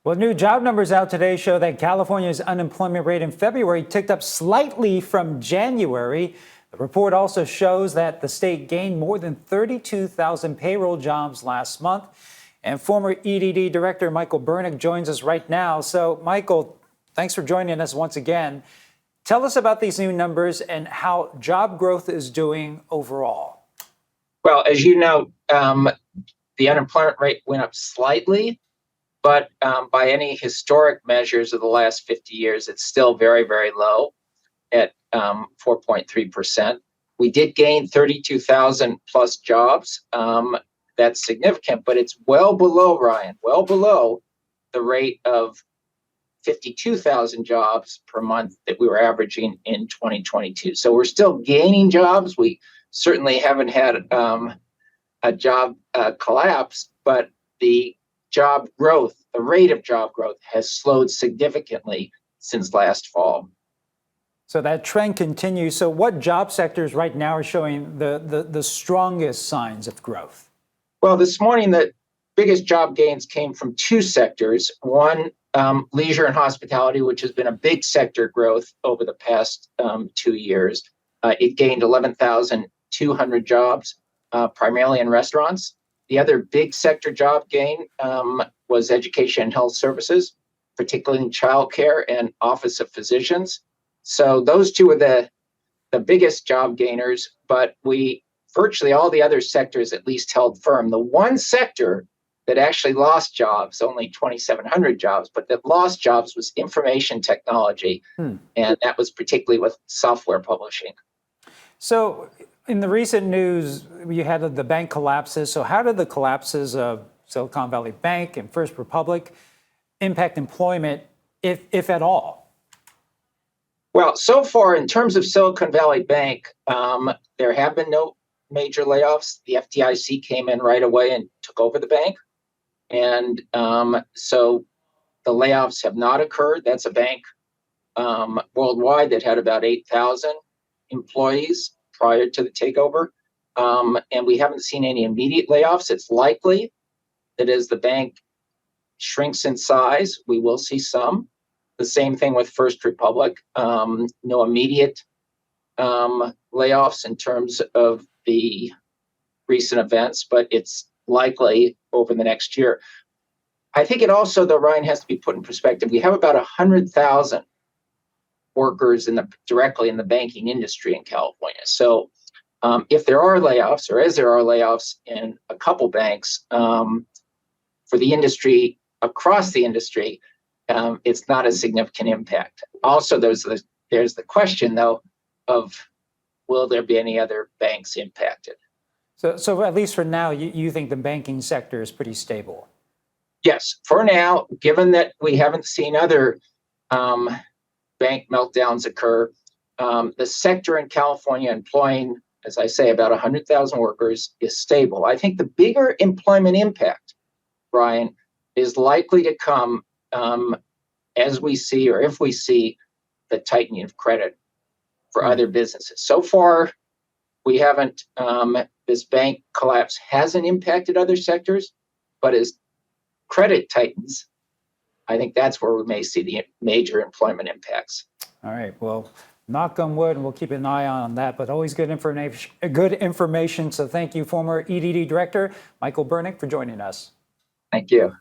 Well, new job numbers out today show that California's unemployment rate in February ticked up slightly from January. The report also shows that the state gained more than 32,000 payroll jobs last month. And former EDD Director Michael Bernick joins us right now. So, Michael, thanks for joining us once again. Tell us about these new numbers and how job growth is doing overall. Well, as you know, the unemployment rate went up slightly, but by any historic measures of the last 50 years, it's still very, very low at 4.3%. We did gain 32,000 plus jobs. That's significant, but it's well below, Ryan, well below the rate of 52,000 jobs per month that we were averaging in 2022. So we're still gaining jobs. We certainly haven't had a job collapse, but the job growth, the rate of job growth has slowed significantly since last fall. So that trend continues. So what job sectors right now are showing the strongest signs of growth? Well, this morning, the biggest job gains came from two sectors. One, leisure and hospitality, which has been a big sector growth over the past 2 years. It gained 11,200 jobs, primarily in restaurants. The other big sector job gain was education and health services, particularly in childcare and office of physicians. So those two are the biggest job gainers, but virtually all the other sectors at least held firm. The one sector that actually lost jobs, only 2,700 jobs, but that lost jobs was information technology. And that was particularly with software publishing. So in the recent news, you had the bank collapses. So how did the collapses of Silicon Valley Bank and First Republic impact employment, if at all? Well, so far, in terms of Silicon Valley Bank, there have been no major layoffs. The FDIC came in right away and took over the bank. And so the layoffs have not occurred. That's a bank worldwide that had about 8,000 employees prior to the takeover. And we haven't seen any immediate layoffs. It's likely that as the bank shrinks in size, we will see some. The same thing with First Republic. No immediate layoffs in terms of the recent events, but it's likely over the next year. I think it also, though, Ryan, has to be put in perspective. We have about 100,000 workers directly in the banking industry in California. So if there are layoffs, or as there are layoffs in a couple banks, for the industry, across the industry, it's not a significant impact. Also, there's the question, though, of will there be any other banks impacted? So at least for now, you think the banking sector is pretty stable? Yes, for now, given that we haven't seen other bank meltdowns occur, the sector in California employing, as I say, about 100,000 workers is stable. I think the bigger employment impact, Brian, is likely to come as we see, or if we see, the tightening of credit for other businesses. So far, we haven't, this bank collapse hasn't impacted other sectors, but as credit tightens, I think that's where we may see the major employment impacts. All right, well, knock on wood, and we'll keep an eye on that, but always good information. So thank you, former EDD Director Michael Bernick, for joining us. Thank you.